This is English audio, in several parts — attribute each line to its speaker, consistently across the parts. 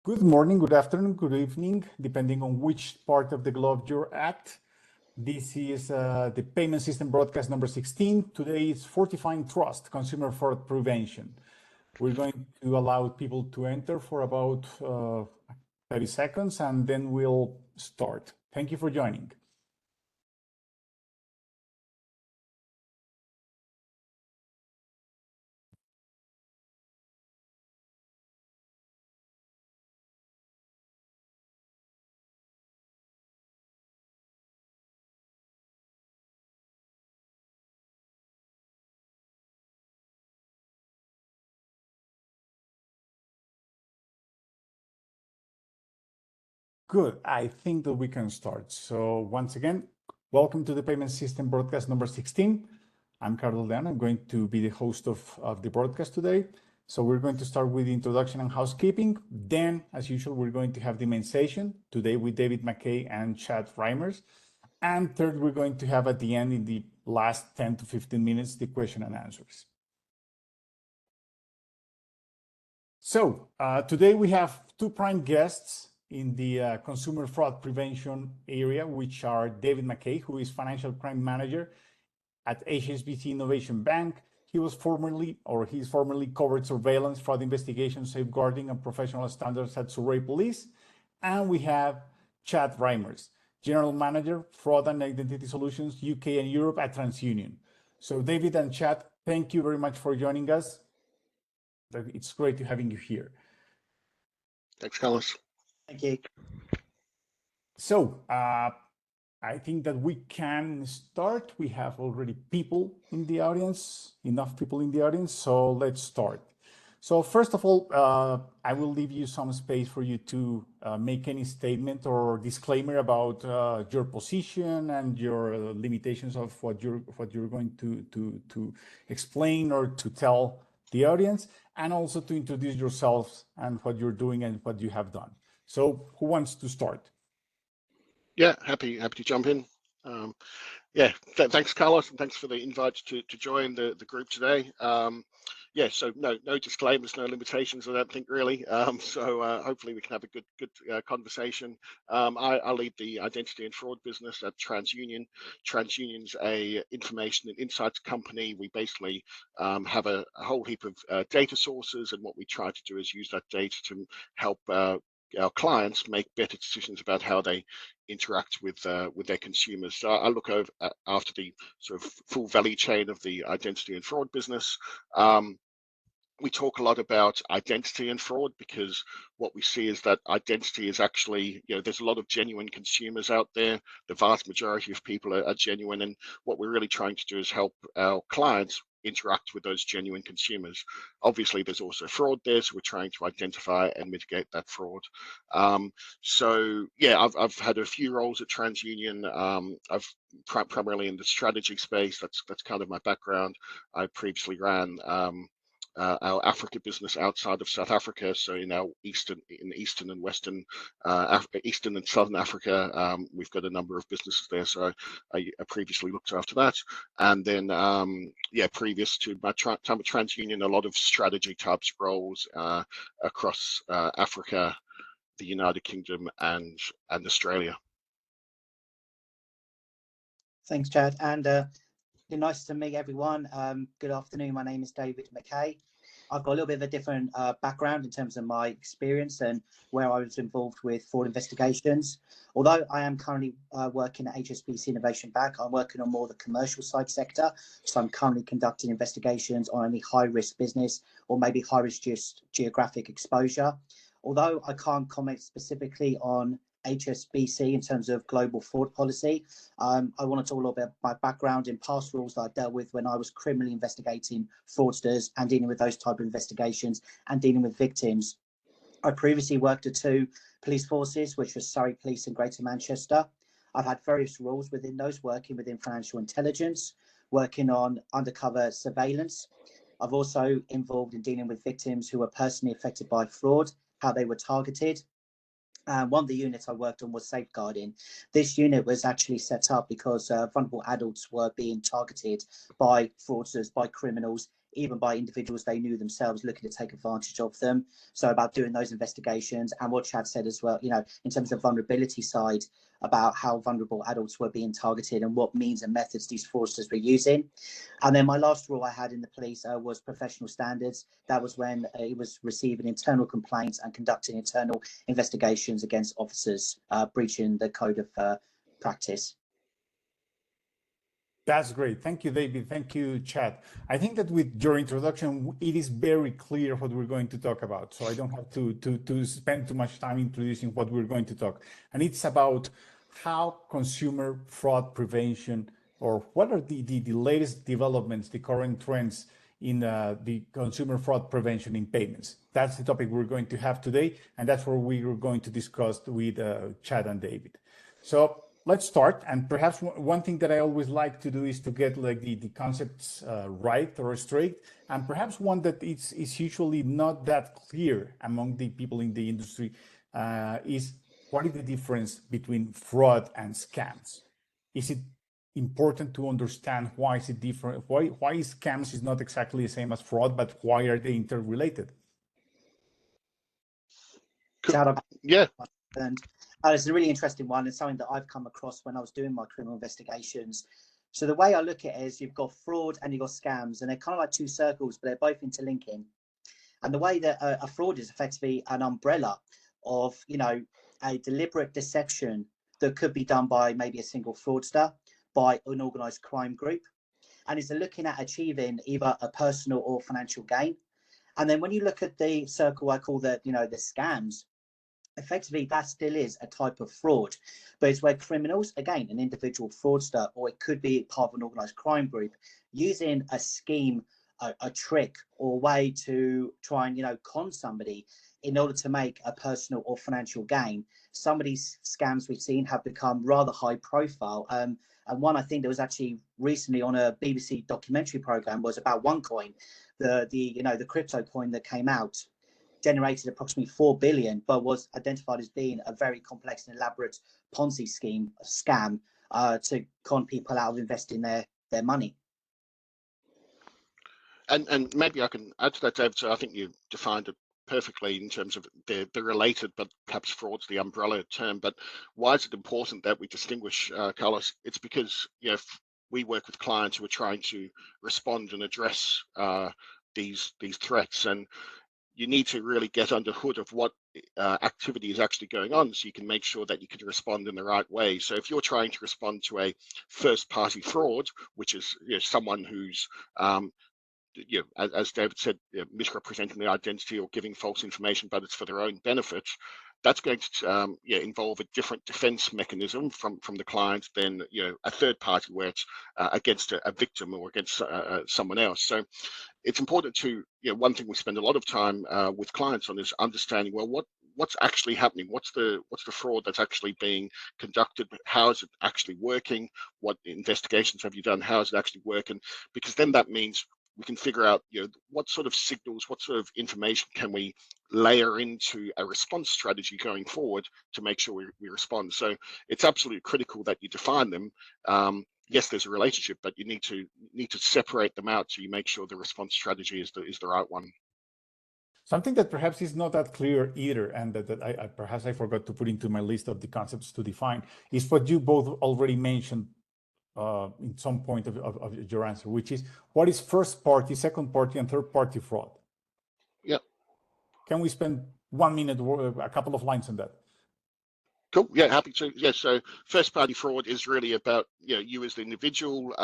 Speaker 1: Good morning, good afternoon, good evening, depending on which part of the globe you're at. This is the payment system broadcast number 16. Today is Fortifying Trust, Consumer Fraud Prevention. We're going to allow people to enter for about 30 seconds and then we'll start. Thank you for joining. Good. I think that we can start. So once again, welcome to the payment system broadcast number 16. I'm Carlos Leon. I'm going to be the host of the broadcast today. So we're going to start with the introduction and housekeeping. Then, as usual, we're going to have the main session today with David McKay and Chad Reimers. And third, we're going to have at the end, in the last 10 to 15 minutes, the question and answers. So today we have two prime guests in the consumer fraud prevention area, which are David McKay, who is financial crime manager at HSBC Innovation Bank. He's formerly covered surveillance, fraud investigation, safeguarding, and professional standards at Surrey Police. And we have Chad Reimers, General Manager, Fraud and Identity Solutions, UK and Europe at TransUnion. So David and Chad, thank you very much for joining us. It's great to having you here.
Speaker 2: Thanks, Carlos.
Speaker 3: Thank you.
Speaker 1: So I think that we can start. We have already people in the audience, enough people in the audience. So let's start. So first of all, I will leave you some space for you to make any statement or disclaimer about your position and your limitations of what you're going to explain or to tell the audience, and also to introduce yourselves and what you're doing and what you have done. So who wants to start?
Speaker 2: Yeah, happy to jump in. Thanks, Carlos, and thanks for the invite to join the group today. So no disclaimers, no limitations, I don't think really. So hopefully we can have a good conversation. I lead the identity and fraud business at TransUnion. TransUnion's a information and insights company. We basically have a whole heap of data sources, and what we try to do is use that data to help our clients make better decisions about how they interact with their consumers. So I look over after the sort of full value chain of the identity and fraud business. We talk a lot about identity and fraud because what we see is that identity is actually, there's a lot of genuine consumers out there. The vast majority of people are genuine, and what we're really trying to do is help our clients interact with those genuine consumers. Obviously, there's also fraud there, so we're trying to identify and mitigate that fraud. I've had a few roles at TransUnion. I've primarily in the strategy space. That's kind of my background. I previously ran our Africa business outside of South Africa, so in eastern and western, eastern and southern Africa, we've got a number of businesses there. So I previously looked after that, and then previous to my time at TransUnion, a lot of strategy types roles across Africa, the United Kingdom, and Australia.
Speaker 3: Thanks, Chad, and nice to meet everyone. Good afternoon. My name is David McKay. I've got a little bit of a different background in terms of my experience and where I was involved with fraud investigations. Although I am currently working at HSBC Innovation Bank, I'm working on more the commercial side sector. So I'm currently conducting investigations on any high-risk business or maybe high-risk geographic exposure. Although I can't comment specifically on HSBC in terms of global fraud policy, I want to talk a little bit about my background in past roles that I dealt with when I was criminally investigating fraudsters and dealing with those type of investigations and dealing with victims. I previously worked at two police forces, which was Surrey Police and Greater Manchester. I've had various roles within those, working within financial intelligence, working on undercover surveillance. I've also involved in dealing with victims who were personally affected by fraud, how they were targeted. One of the units I worked on was safeguarding. This unit was actually set up because vulnerable adults were being targeted by fraudsters, by criminals even by individuals they knew themselves looking to take advantage of them. So about doing those investigations, and what Chad said as well, you know, in terms of vulnerability side, about how vulnerable adults were being targeted and what means and methods these fraudsters were using. And then my last role I had in the police was professional standards. That was when it was receiving internal complaints and conducting internal investigations against officers breaching the code of practice.
Speaker 1: That's great. Thank you, David. Thank you, Chad. I think that with your introduction, it is very clear what we're going to talk about. So I don't have to spend too much time introducing what we're going to talk. And it's about how consumer fraud prevention, or what are the latest developments, the current trends in the consumer fraud prevention in payments. That's the topic we're going to have today. And that's what we are going to discuss with Chad and David. So let's start. And perhaps one thing that I always like to do is to get like the concepts right or straight. And perhaps one that is usually not that clear among the people in the industry is, what is the difference between fraud and scams? Is it important to understand why is it different? Why scams is not exactly the same as fraud, but why are they interrelated?
Speaker 3: Chad,
Speaker 2: Yeah.
Speaker 3: and it's a really interesting one, and something that I've come across when I was doing my criminal investigations. So the way I look at it is, you've got fraud and you've got scams, and they're kind of like two circles, but they're both interlinking. And the way that a fraud is effectively an umbrella of, you know, a deliberate deception that could be done by maybe a single fraudster, by an organized crime group, and is looking at achieving either a personal or financial gain. And then when you look at the circle I call the, you know, the scams, effectively that still is a type of fraud, but it's where criminals, again an individual fraudster, or it could be part of an organized crime group, using a scheme, a trick or way to try and, you know, con somebody in order to make a personal or financial gain. Some of these scams we've seen have become rather high profile, and one I think that was actually recently on a BBC documentary program was about OneCoin, the you know, the crypto coin that came out, generated approximately 4 billion, but was identified as being a very complex and elaborate Ponzi scheme, a scam, to con people out of investing their money.
Speaker 2: And maybe I can add to that, David. So I think you defined it perfectly in terms of they're related, but perhaps fraud's the umbrella term. But why is it important that we distinguish, Carlos? It's because, you know, we work with clients who are trying to respond and address these threats, and you need to really get under the hood of what activity is actually going on, so you can make sure that you can respond in the right way. So if you're trying to respond to a first-party fraud, which is, you know, someone who's you know, as David said, you know, misrepresenting the identity or giving false information, but it's for their own benefit, that's going to yeah, involve a different defense mechanism from the client than, you know, a third party where it's against a victim or against someone else. So it's important to, you know, one thing we spend a lot of time with clients on is understanding, well, what's actually happening, what's the fraud that's actually being conducted, how is it actually working, what investigations have you done, how is it actually working, because then that means we can figure out, you know, what sort of signals, what sort of information can we layer into a response strategy going forward to make sure we respond. So it's absolutely critical that you define them. Yes, there's a relationship, but you need to separate them out so you make sure the response strategy is the right one.
Speaker 1: Something that perhaps is not that clear either, and that I perhaps I forgot to put into my list of the concepts to define, is what you both already mentioned in some point of your answer, which is, what is first party, second party, and third party fraud?
Speaker 2: Yeah.
Speaker 1: Can we spend 1 minute, a couple of lines on that?
Speaker 2: Cool. Yeah, happy to. Yeah, so first party fraud is really about, you know, you as the individual.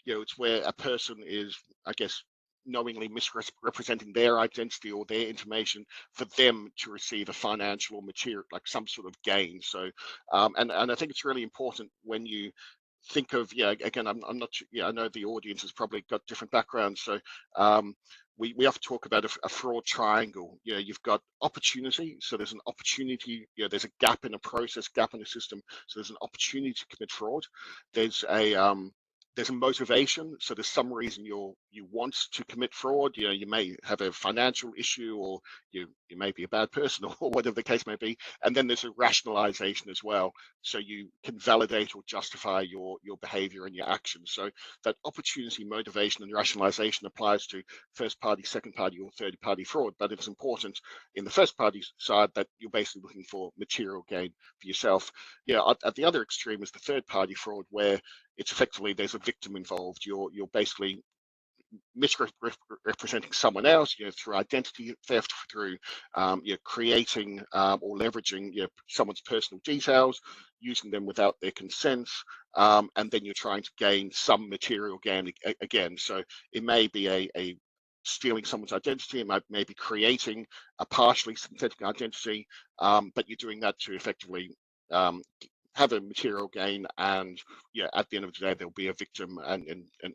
Speaker 2: You know, it's where a person is, I guess, knowingly misrepresenting their identity or their information for them to receive a financial or material, like some sort of gain. So and I think it's really important when you think of, yeah, again, I'm not, yeah, I know the audience has probably got different backgrounds, so we often talk about a fraud triangle. You know, you've got opportunity, so there's an opportunity, you know, there's a gap in a process, gap in a system, so there's an opportunity to commit fraud. There's a there's a motivation. So there's some reason you want to commit fraud. You know, you may have a financial issue, or you may be a bad person, or whatever the case may be. And then there's a rationalization as well. So you can validate or justify your behavior and your actions. So that opportunity, motivation, and rationalization applies to first party, second party, or third party fraud. But it's important in the first party side that you're basically looking for material gain for yourself. Yeah, at the other extreme is the third party fraud, where it's effectively there's a victim involved. You're basically misrepresenting someone else, you know, through identity theft, through creating or leveraging someone's personal details, using them without their consent, and then you're trying to gain some material gain again. So it may be a stealing someone's identity, it may be creating a partially synthetic identity, but you're doing that to effectively have a material gain, and at the end of the day there'll be a victim and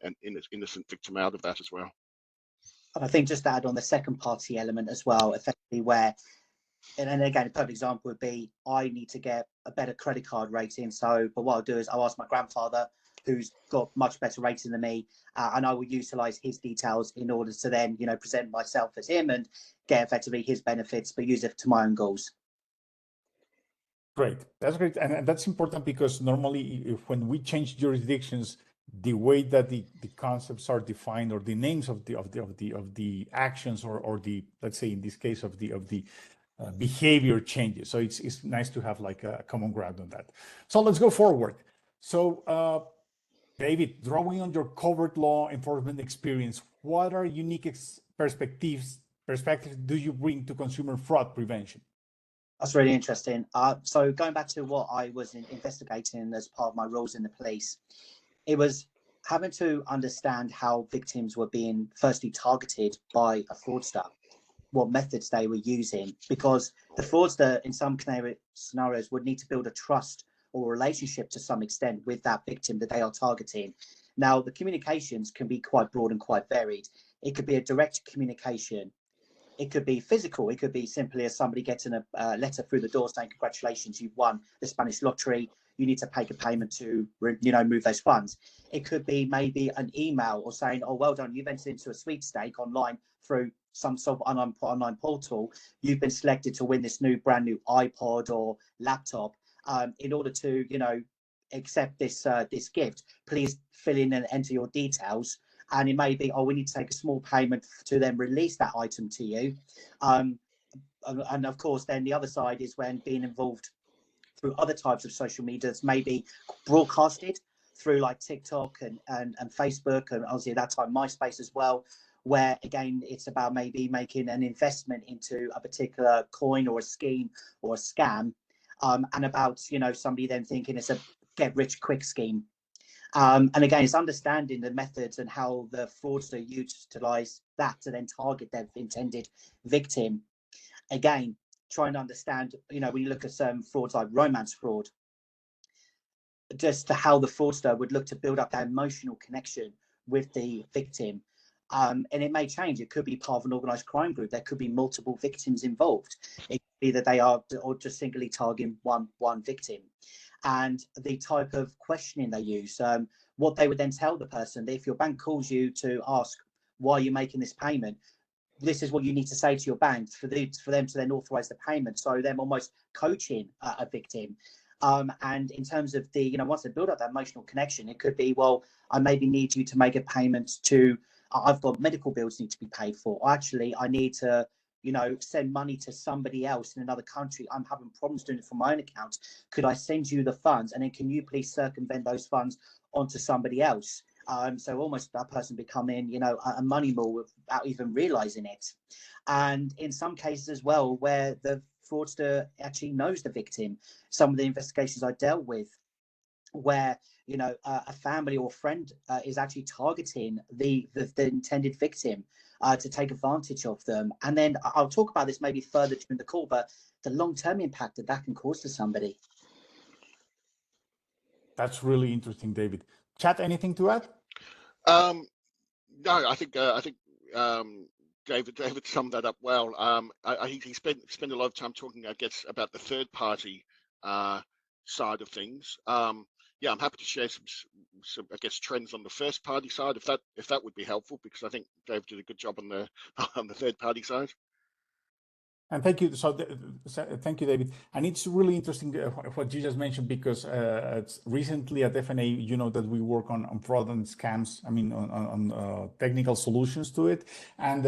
Speaker 2: an innocent victim out of that as well.
Speaker 3: And I think just to add on the second party element as well, effectively where, and again, a perfect example would be, I need to get a better credit card rating. But what I'll do is I'll ask my grandfather, who's got much better rating than me, and I will utilize his details in order to then, present myself as him and get effectively his benefits, but use it to my own goals.
Speaker 1: Great, that's great, and that's important because normally, when we change jurisdictions, the way that the concepts are defined, or the names of the actions, or the, let's say in this case of the behavior changes. So it's nice to have like a common ground on that. So let's go forward. So David, drawing on your covered law enforcement experience, what are unique perspectives do you bring to consumer fraud prevention?
Speaker 3: That's really interesting. So going back to what I was investigating as part of my roles in the police, it was having to understand how victims were being firstly targeted by a fraudster, what methods they were using, because the fraudster in some scenarios would need to build a trust or relationship to some extent with that victim that they are targeting. Now, the communications can be quite broad and quite varied. It could be a direct communication. It could be physical. It could be simply as somebody getting a letter through the door saying, congratulations, you've won the Spanish lottery. You need to make a payment to, move those funds. It could be maybe an email or saying, oh, well done, you've entered into a sweepstake online through some sort of online portal. You've been selected to win this brand new iPod or laptop. In order to, accept this gift, please fill in and enter your details. And it may be, oh, we need to take a small payment to then release that item to you. And of course, then the other side is when being involved through other types of social media that's maybe broadcasted through like TikTok and Facebook, and obviously at that time MySpace as well, where again it's about maybe making an investment into a particular coin or a scheme or a scam, and about somebody then thinking it's a get rich quick scheme. And again, it's understanding the methods and how the fraudster utilize that to then target their intended victim. Again, trying to understand, when you look at some frauds like romance fraud, just to how the fraudster would look to build up that emotional connection with the victim. And it may change. It could be part of an organized crime group. There could be multiple victims involved. It could be that they are or just singly targeting one victim. And the type of questioning they use, what they would then tell the person, that if your bank calls you to ask why you're making this payment, this is what you need to say to your bank for them to then authorize the payment. So them almost coaching a victim. And in terms of the, once they build up that emotional connection, it could be, well, I maybe need you to make a payment to, I've got medical bills need to be paid for. Or actually, I need to, send money to somebody else in another country. I'm having problems doing it from my own account. Could I send you the funds? And then can you please circumvent those funds onto somebody else? So almost that person becoming, a money mule without even realizing it. And in some cases as well, where the fraudster actually knows the victim. Some of the investigations I dealt with, where a family or friend is actually targeting the intended victim to take advantage of them. And then I'll talk about this maybe further during the call, but the long-term impact that can cause to somebody.
Speaker 2: That's really interesting, David. Chad, anything to add? No, I think David summed that up well. He spent a lot of time talking, I guess, about the third party side of things. yeah, I'm happy to share some I guess trends on the first party side if that would be helpful, because I think Dave did a good job on the on the third party side.
Speaker 1: And thank you. Thank you, David. And it's really interesting what you just mentioned, because recently at FNA, you know that we work on fraud and scams. I mean, on technical solutions to it, and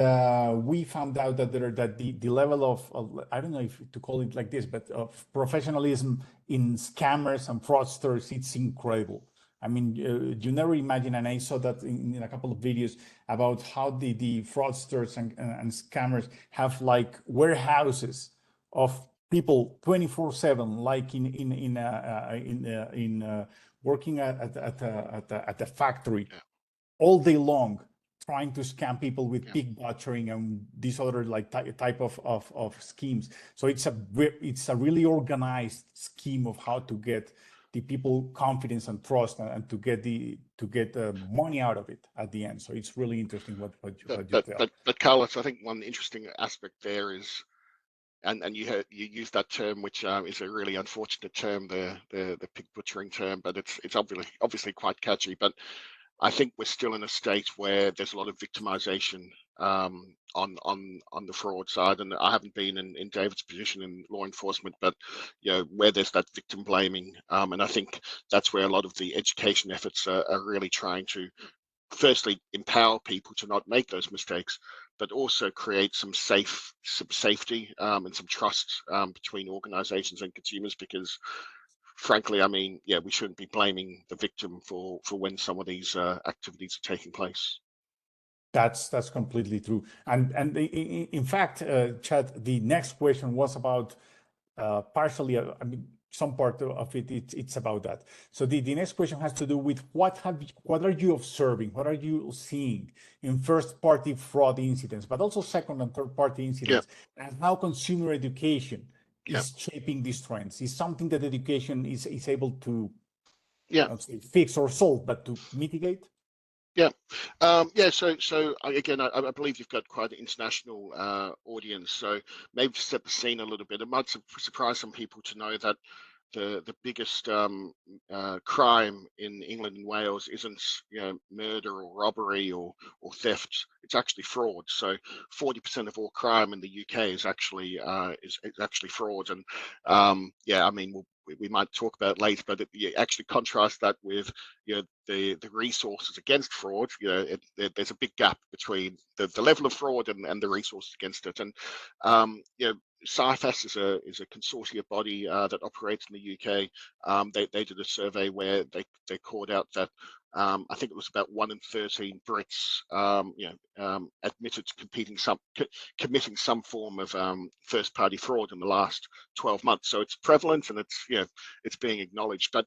Speaker 1: we found out that the level of I don't know if to call it like this, but of professionalism in scammers and fraudsters, it's incredible. I mean, you never imagine, and I saw that in a couple of videos about how the fraudsters and scammers have like warehouses of people 24/7, like working at the factory
Speaker 2: Yeah.
Speaker 1: all day long, trying to scam people with
Speaker 2: Yeah.
Speaker 1: pig butchering and these other like type of schemes. So it's a really organized scheme of how to get the people confidence and trust, and to get the money out of it at the end. So it's really interesting what you tell.
Speaker 2: But Carlos, I think one interesting aspect there is, and you use that term, which is a really unfortunate term, the pig butchering term, but it's obviously quite catchy. But I think we're still in a state where there's a lot of victimization on the fraud side, and I haven't been in David's position in law enforcement, but where there's that victim blaming, and I think that's where a lot of the education efforts are really trying to firstly empower people to not make those mistakes, but also create some safety and some trust between organizations and consumers, because frankly, I mean, yeah, we shouldn't be blaming the victim for when some of these activities are taking place.
Speaker 1: That's completely true. And in fact, Chad, the next question was about partially, I mean, some part of it, it's about that. So the next question has to do with what are you observing? What are you seeing in first party fraud incidents, but also second and third party incidents, and how consumer education is shaping these trends? Is something that education is able to, not say fix or solve, but to mitigate?
Speaker 2: So again, I believe you've got quite an international audience. So maybe to set the scene a little bit, it might surprise some people to know that the biggest crime in England and Wales isn't murder or robbery or theft. It's actually fraud. So 40% of all crime in the UK is actually fraud. And I mean, we might talk about it later, but you actually contrast that with the resources against fraud. There's a big gap between the level of fraud and the resources against it. And CIFAS is a consortia body that operates in the UK. They did a survey where they called out that I think it was about 1 in 13 Brits admitted to committing some form of first party fraud in the last 12 months. So it's prevalent, and it's being acknowledged. But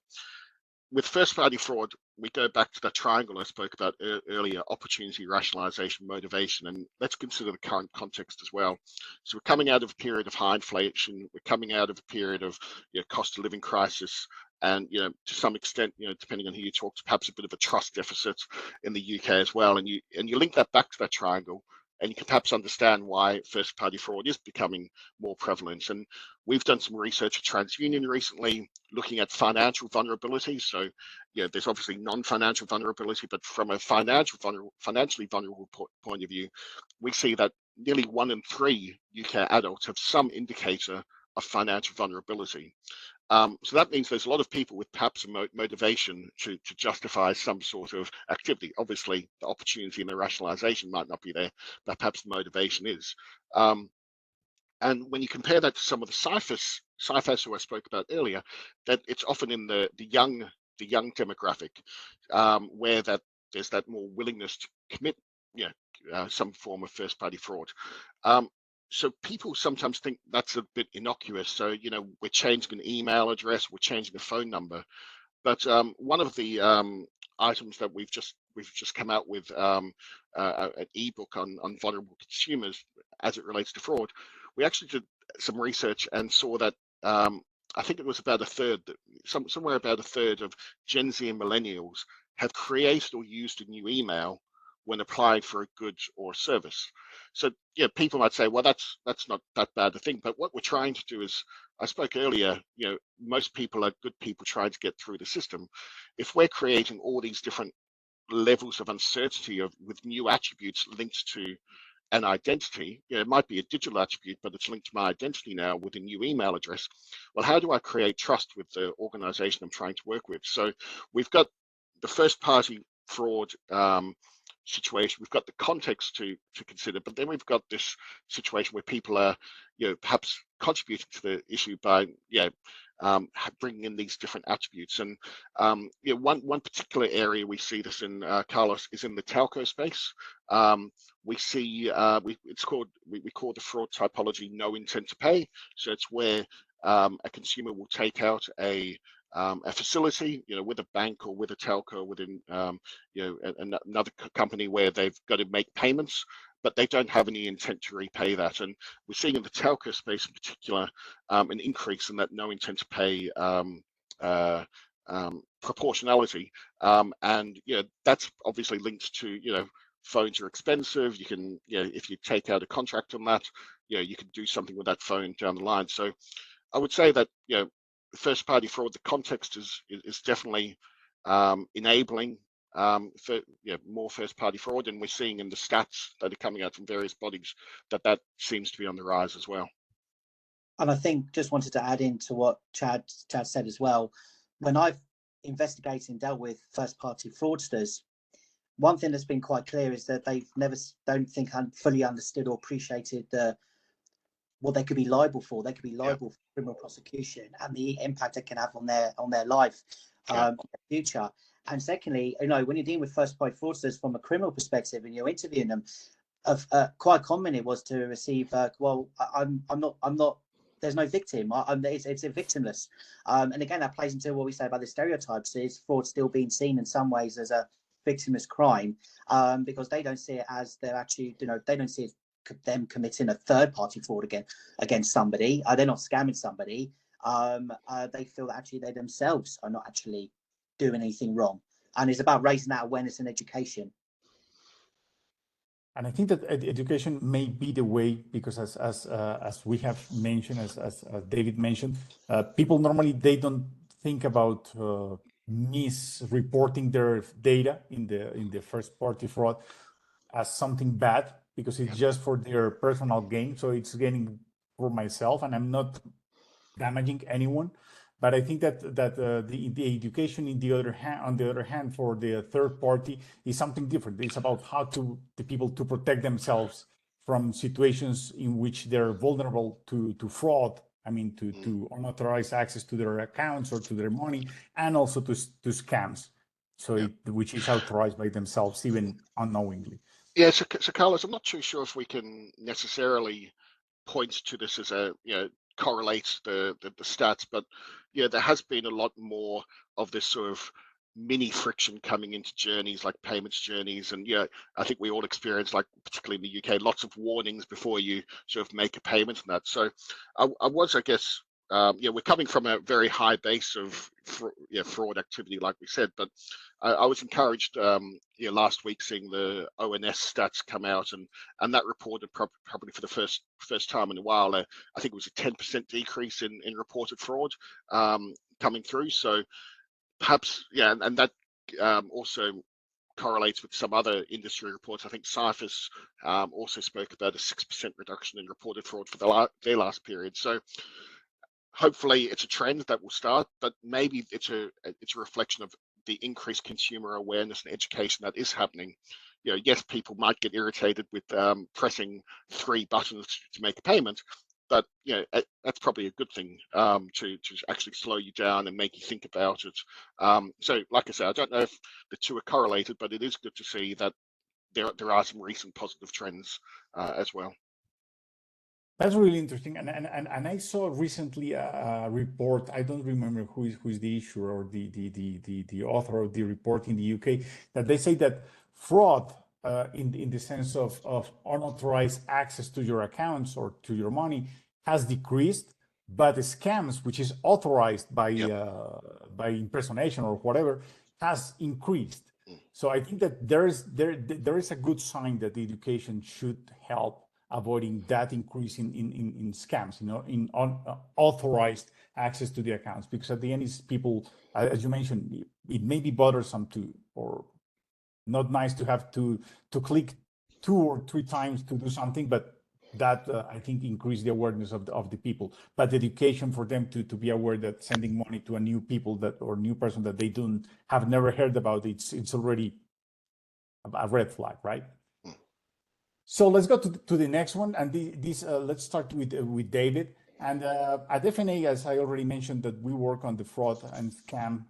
Speaker 2: with first party fraud, we go back to that triangle I spoke about earlier: opportunity, rationalization, motivation. And let's consider the current context as well. So we're coming out of a period of high inflation. We're coming out of a period of cost of living crisis. And to some extent, depending on who you talk to, perhaps a bit of a trust deficit in the UK as well. And you link that back to that triangle, and you can perhaps understand why first party fraud is becoming more prevalent. And we've done some research at TransUnion recently looking at financial vulnerability. So there's obviously non-financial vulnerability, but from a financially vulnerable point of view, we see that nearly 1 in 3 UK adults have some indicator of financial vulnerability. So that means there's a lot of people with perhaps a motivation to justify some sort of activity. Obviously, the opportunity and the rationalization might not be there, but perhaps the motivation is. And when you compare that to some of the CIFAS who I spoke about earlier, that it's often in the young demographic, where there's that more willingness to commit some form of first party fraud. So people sometimes think that's a bit innocuous. So we're changing an email address, we're changing a phone number. But one of the items that we've just come out with, an ebook on vulnerable consumers as it relates to fraud. We actually did some research and saw that I think it was about a third, somewhere about a third of Gen Z and millennials have created or used a new email when applying for a good or service. So yeah, people might say, well, that's not that bad a thing. But what we're trying to do is, I spoke earlier, most people are good people trying to get through the system. If we're creating all these different levels of uncertainty with new attributes linked to an identity, it might be a digital attribute, but it's linked to my identity now with a new email address. Well, how do I create trust with the organization I'm trying to work with? So we've got the first party fraud situation, we've got the context to consider, but then we've got this situation where people are perhaps contributing to the issue by bringing in these different attributes. And one particular area we see this in, Carlos, is in the telco space. We see we call the fraud typology no intent to pay. So it's where a consumer will take out a facility, with a bank or with a telco, within another company where they've got to make payments, but they don't have any intent to repay that. And we're seeing in the telco space in particular an increase in that no intent to pay proportionality, and that's obviously linked to phones are expensive. You can if you take out a contract on that, you can do something with that phone down the line. So I would say that first party fraud, the context is definitely enabling for more first party fraud, and we're seeing in the stats that are coming out from various bodies that seems to be on the rise as well.
Speaker 3: And I think, just wanted to add into what Chad said as well, when I've investigated and dealt with first party fraudsters, one thing that's been quite clear is that they've don't think fully understood or appreciated what they could be liable for. They could be liable for criminal prosecution and the impact it can have on their life in the future. And secondly, when you're dealing with first party fraudsters from a criminal perspective and you're interviewing them, quite common it was to receive, well, I'm not. There's no victim. It's a victimless. And again, that plays into what we say about the stereotypes. Is fraud still being seen in some ways as a victimless crime, because they don't see it as they're actually, they don't see it them committing a third-party fraud against somebody. They're not scamming somebody. They feel that actually they themselves are not actually doing anything wrong, and it's about raising that awareness and education.
Speaker 1: And I think that education may be the way, because as we have mentioned, as David mentioned, people normally they don't think about misreporting their data in the first party fraud as something bad, because it's just for their personal gain. So it's gaining for myself, and I'm not damaging anyone. But I think that the education on the other hand, for the third party is something different. It's about how the people to protect themselves from situations in which they're vulnerable to fraud. I mean, to unauthorized access to their accounts or to their money, and also to scams. So which is authorized by themselves, even unknowingly.
Speaker 2: Yeah. So Carlos, I'm not too sure if we can necessarily point to this as correlates the stats, but there has been a lot more of this sort of mini friction coming into journeys, like payments journeys. And I think we all experience, like particularly in the UK, lots of warnings before you sort of make a payment and that. So I guess we're coming from a very high base of fraud activity, like we said, but I was encouraged last week seeing the ONS stats come out, and that reported probably for the first time in a while, I think it was a 10% decrease in reported fraud coming through. So perhaps, and that also correlates with some other industry reports. I think Cyphers also spoke about a 6% reduction in reported fraud for their last period. So hopefully it's a trend that will start, but maybe it's a reflection of the increased consumer awareness and education that is happening. Yes, people might get irritated with pressing 3 buttons to make a payment, but that's probably a good thing to actually slow you down and make you think about it. So like I said, I don't know if the two are correlated, but it is good to see that there are some recent positive trends as well.
Speaker 1: That's really interesting, and I saw recently a report. I don't remember who is the issuer or the author of the report in the UK, that they say that fraud in the sense of unauthorized access to your accounts or to your money has decreased, but the scams, which is authorized by impersonation or whatever, has increased. So I think that there is a good sign that the education should help avoiding that increase in scams, in unauthorized access to the accounts, because at the end is people, as you mentioned, it may be bothersome to, or not nice to have to click 2 or 3 times to do something, but that I think increase the awareness of the people. But the education for them to be aware that sending money to a new people that, or new person that they don't have never heard about, it's already a red flag, right? So let's go to the next one, and let's start with David. And at FNA, as I already mentioned, that we work on the fraud and scam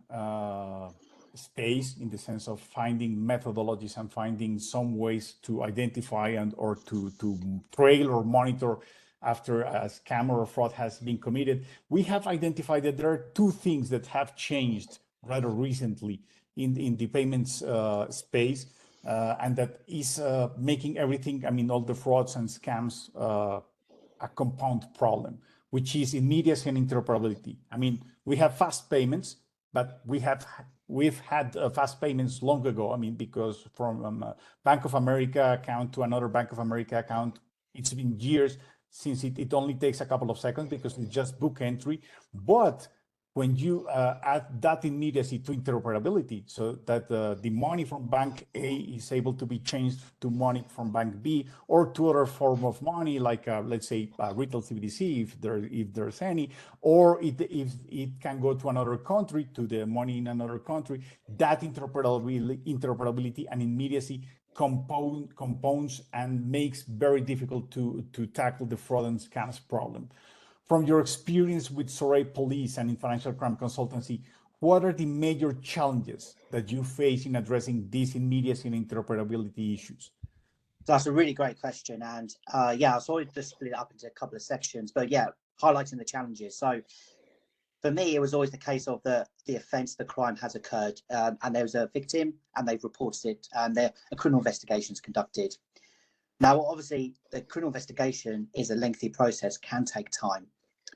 Speaker 1: space, in the sense of finding methodologies and finding some ways to identify and or to trail or monitor after a scam or a fraud has been committed. We have identified that there are 2 things that have changed rather recently in the payments space, and that is making everything, I mean, all the frauds and scams a compound problem, which is immediacy and interoperability. I mean, we have fast payments, but we've had fast payments long ago. I mean, because from a Bank of America account to another Bank of America account, it's been years since it only takes a couple of seconds because it's just book entry. But when you add that immediacy to interoperability, so that the money from bank A is able to be changed to money from bank B or to other form of money, like let's say retail CBDC, if there's any, or if it can go to another country, to the money in another country, that interoperability and immediacy compounds and makes very difficult to tackle the fraud and scams problem. From your experience with Surrey Police and in financial crime consultancy, what are the major challenges that you face in addressing these immediacy and interoperability issues?
Speaker 3: That's a really great question. And yeah, I sorry to split it up into a couple of sections, but yeah, highlighting the challenges. So for me, it was always the case of the offence, the crime has occurred, and there was a victim and they've reported it, and a criminal investigation is conducted. Now, obviously, the criminal investigation is a lengthy process, can take time,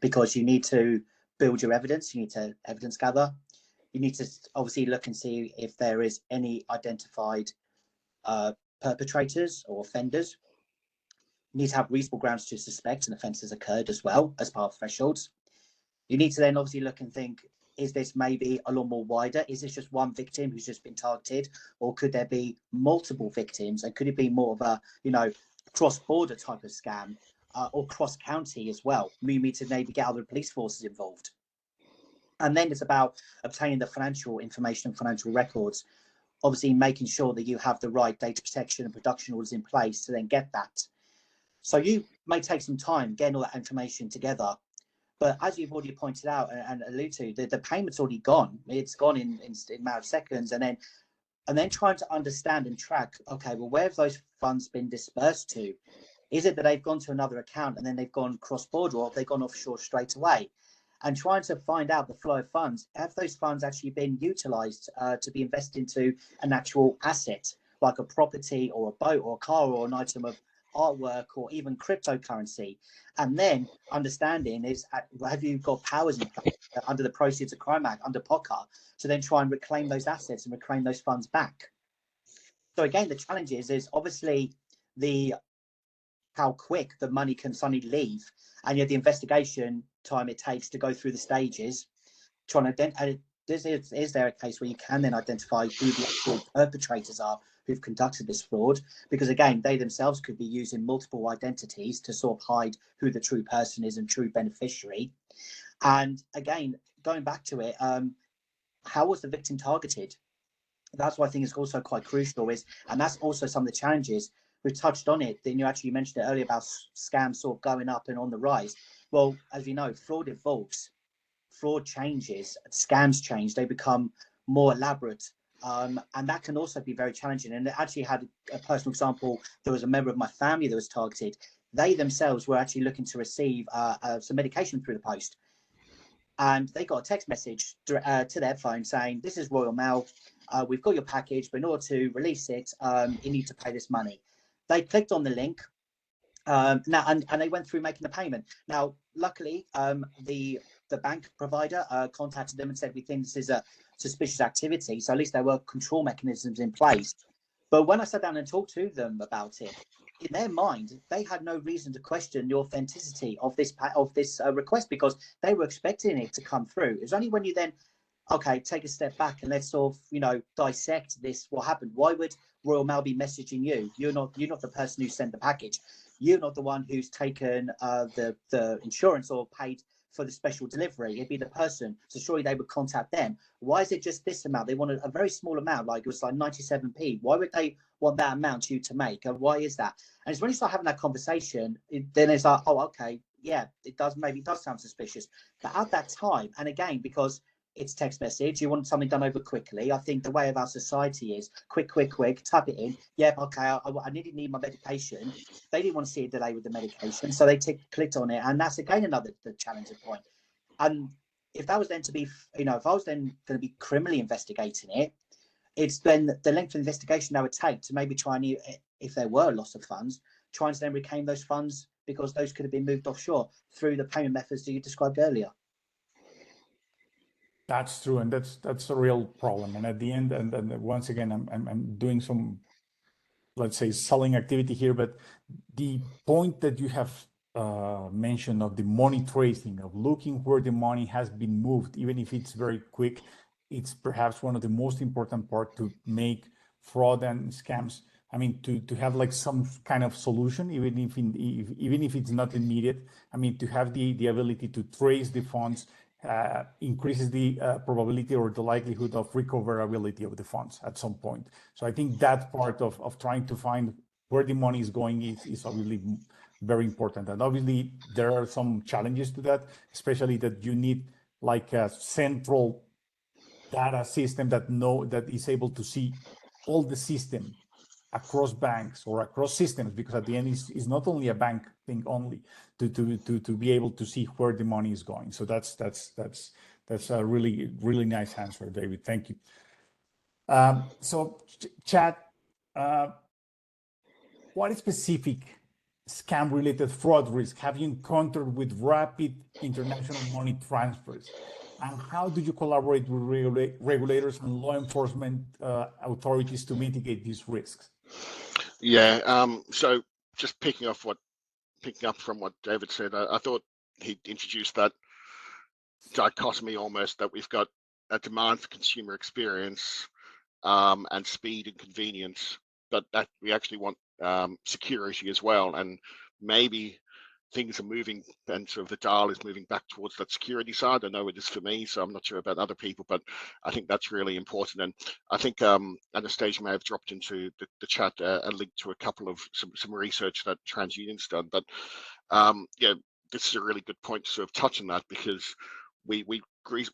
Speaker 3: because you need to build your evidence, you need to evidence gather, you need to obviously look and see if there is any identified perpetrators or offenders. You need to have reasonable grounds to suspect an offence has occurred as well as part of thresholds. You need to then obviously look and think, is this maybe a lot more wider? Is this just one victim who's just been targeted? Or could there be multiple victims? And could it be more of a, cross-border type of scam or cross-county as well? We need to maybe get other police forces involved. And then it's about obtaining the financial information and financial records, obviously making sure that you have the right data protection and production orders in place to then get that. So you may take some time getting all that information together. But as you've already pointed out and alluded to, the payment's already gone. It's gone in a matter of seconds. And then trying to understand and track, okay, well, where have those funds been dispersed to? Is it that they've gone to another account and then they've gone cross-border, or have they gone offshore straight away? And trying to find out the flow of funds. Have those funds actually been utilised to be invested into an actual asset, like a property or a boat or a car or an item of artwork or even cryptocurrency? And then understanding is, have you got powers in place under the Proceeds of Crime Act, under POCA, to then try and reclaim those assets and reclaim those funds back? So again, the challenge is obviously how quick the money can suddenly leave, and the investigation time it takes to go through the stages, trying to identify, is there a case where you can then identify who the actual perpetrators are who've conducted this fraud? Because again, they themselves could be using multiple identities to sort of hide who the true person is and true beneficiary. And again, going back to it, how was the victim targeted? That's what I think is also quite crucial, and that's also some of the challenges. We touched on it, then you actually mentioned it earlier about scams sort of going up and on the rise. Well, as you know, fraud evolves, fraud changes, scams change, they become more elaborate. And that can also be very challenging. And I actually had a personal example. There was a member of my family that was targeted. They themselves were actually looking to receive some medication through the post. And they got a text message to their phone saying, this is Royal Mail. We've got your package, but in order to release it, you need to pay this money. They clicked on the link and they went through making the payment. Now, luckily, the the bank provider contacted them and said, we think this is a suspicious activity. So at least there were control mechanisms in place. But when I sat down and talked to them about it, in their mind, they had no reason to question the authenticity of this request, because they were expecting it to come through. It was only when you then, okay, take a step back and let's sort of, dissect this. What happened? Why would Royal Mail be messaging you? You're not the person who sent the package. You're not the one who's taken the insurance or paid for the special delivery. It'd be the person. So surely they would contact them. Why is it just this amount? They wanted a very small amount, like it was like 97p. Why would they want that amount to you to make? And why is that? And it's when you start having that conversation, then it's like, oh, okay, yeah, maybe it does sound suspicious. But at that time, and again, because it's text message, you want something done over quickly. I think the way of our society is quick, type it in. Yeah, okay, I need my medication. They didn't want to see a delay with the medication, so they clicked on it, and that's again another challenging point. And if that was then to be, if I was then going to be criminally investigating it, it's then the length of investigation I would take to maybe try and, if there were loss of funds, trying to then reclaim those funds, because those could have been moved offshore through the payment methods that you described earlier.
Speaker 1: That's true, and that's a real problem. And at the end, and once again, I'm doing some, let's say, selling activity here, but the point that you have mentioned of the money tracing, of looking where the money has been moved, even if it's very quick, it's perhaps one of the most important part to make fraud and scams. I mean, to have like some kind of solution, even if it's not immediate. I mean, to have the ability to trace the funds increases the probability or the likelihood of recoverability of the funds at some point. So I think that part of trying to find where the money is going is obviously very important. And obviously there are some challenges to that, especially that you need like a central data system that is able to see all the system across banks or across systems, because at the end it's not only a bank thing only, to be able to see where the money is going. So that's a really nice answer, David. Thank you. So Chad, what specific scam related fraud risk have you encountered with rapid international money transfers? And how do you collaborate with regulators and law enforcement authorities to mitigate these risks?
Speaker 2: Yeah, so just picking up from what David said, I thought he introduced that dichotomy almost, that we've got a demand for consumer experience and speed and convenience, but that we actually want security as well. And maybe things are moving, and sort of the dial is moving back towards that security side. I know it is for me, so I'm not sure about other people, but I think that's really important. And I think at a stage, may have dropped into the chat a link to a couple of some research that TransUnion's done. But yeah, this is a really good point to sort of touch on that, because we agree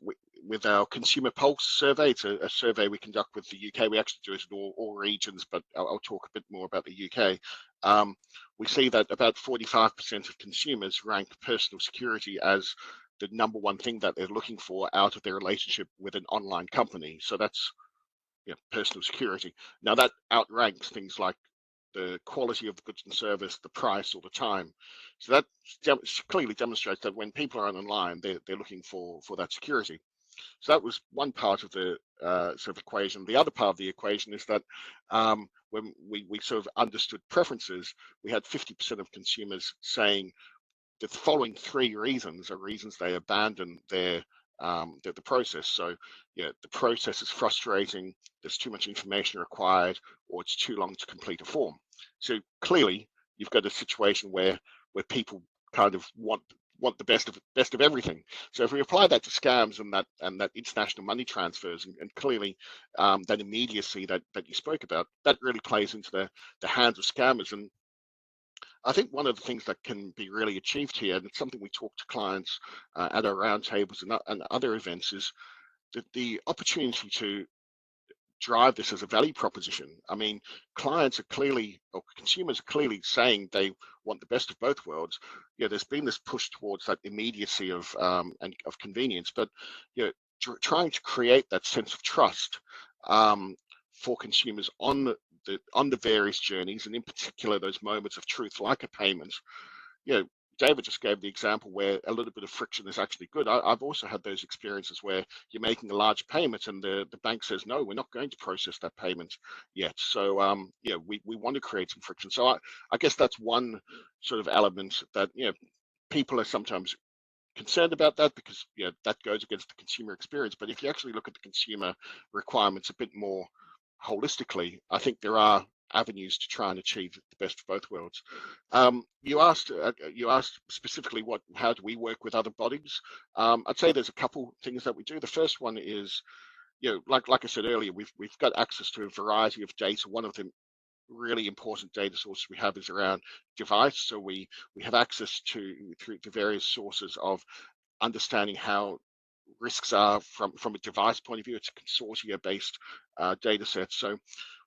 Speaker 2: with our Consumer Pulse survey. It's a survey we conduct with the UK. We actually do it in all regions, but I'll talk a bit more about the UK. We see that about 45% of consumers rank personal security as the #1 thing that they're looking for out of their relationship with an online company. So that's personal security. Now that outranks things like the quality of the goods and service, the price, or the time. So that clearly demonstrates that when people are online, they're looking for that security. So that was one part of the sort of equation. The other part of the equation is that when we sort of understood preferences, we had 50% of consumers saying that the following 3 reasons are reasons they abandon the process. So the process is frustrating, there's too much information required, or it's too long to complete a form. So clearly you've got a situation where people kind of want the best of everything. So if we apply that to scams and that international money transfers, and clearly that immediacy that you spoke about, that really plays into the hands of scammers. And I think one of the things that can be really achieved here, and it's something we talk to clients at our roundtables and other events, is the opportunity to drive this as a value proposition. I mean, clients are clearly, or consumers are clearly saying they want the best of both worlds. There's been this push towards that immediacy of convenience, but trying to create that sense of trust for consumers on the various journeys, and in particular those moments of truth, like a payment. David just gave the example where a little bit of friction is actually good. I've also had those experiences where you're making a large payment and the bank says, no, we're not going to process that payment yet. So, we want to create some friction. So I guess that's one sort of element that, people are sometimes concerned about that because that goes against the consumer experience. But if you actually look at the consumer requirements a bit more holistically, I think there are avenues to try and achieve the best of both worlds. You asked specifically how do we work with other bodies? I'd say there's a couple things that we do. The first one is, like I said earlier, we've got access to a variety of data. One of the really important data sources we have is around device. So we have access through the various sources of understanding how risks are from a device point of view. It's a consortia based data set. So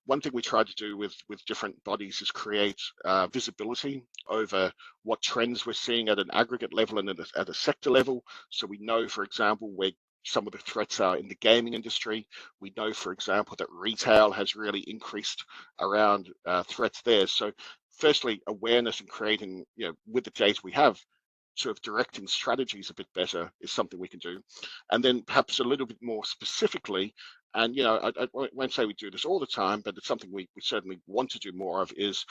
Speaker 2: one thing we try to do with different bodies is create visibility over what trends we're seeing at an aggregate level and at a sector level. So we know, for example, where some of the threats are in the gaming industry. We know, for example, that retail has really increased around threats there. So firstly, awareness and creating, with the data we have, sort of directing strategies a bit better is something we can do. And then perhaps a little bit more specifically, and I won't say we do this all the time, but it's something we certainly want to do more of, is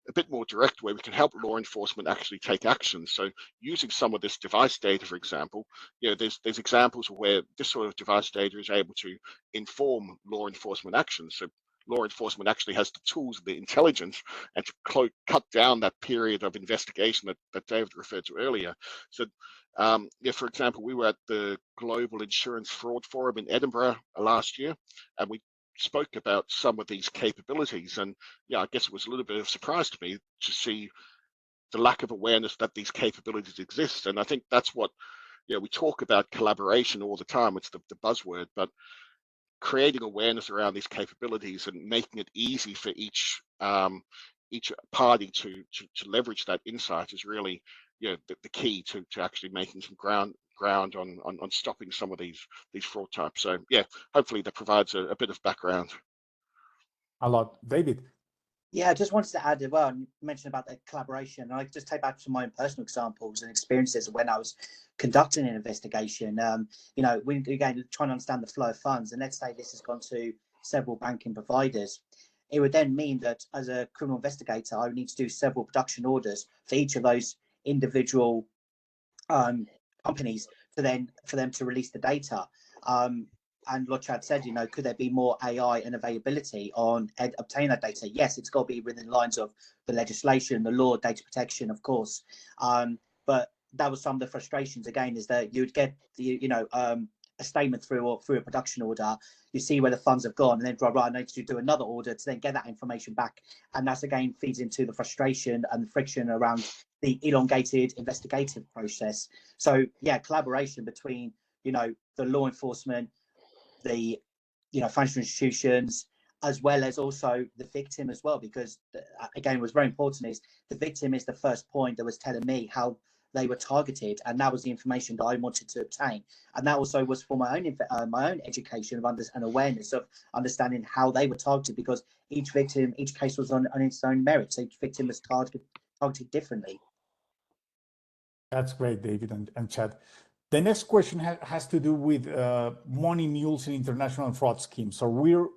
Speaker 2: a bit more direct, where we can help law enforcement actually take action. So using some of this device data, for example, there's examples where this sort of device data is able to inform law enforcement actions. So law enforcement actually has the tools, the intelligence, and to cut down that period of investigation that David referred to earlier. So, for example, we were at the Global Insurance Fraud Forum in Edinburgh last year, and we spoke about some of these capabilities. And I guess it was a little bit of a surprise to me to see the lack of awareness that these capabilities exist. And I think that's what, we talk about collaboration all the time. It's the buzzword, but creating awareness around these capabilities and making it easy for each party to leverage that insight is really the key to actually making some ground on stopping some of these fraud types. So hopefully that provides a bit of background.
Speaker 1: A lot. David.
Speaker 3: Yeah, I just wanted to add as well, and you mentioned about the collaboration. And I just take back to my own personal examples and experiences when I was conducting an investigation. We again trying to understand the flow of funds, and let's say this has gone to several banking providers. It would then mean that as a criminal investigator, I would need to do several production orders for each of those individual companies for them to release the data. And like Chad said, could there be more AI and availability on obtaining that data? Yes, it's got to be within the lines of the legislation, the law, data protection, of course. But that was some of the frustrations, again, is that you would get a statement through a production order. You see where the funds have gone, and then right, I need to do another order to then get that information back. And that's again feeds into the frustration and the friction around the elongated investigative process. So collaboration between the law enforcement, the financial institutions, as well as also the victim as well, because again, what's very important is the victim is the first point that was telling me how they were targeted, and that was the information that I wanted to obtain. And that also was for my own education of and awareness of understanding how they were targeted, because each case was on its own merits. Each victim was targeted differently.
Speaker 1: That's great, David and Chad. The next question has to do with money mules and international fraud schemes. So we're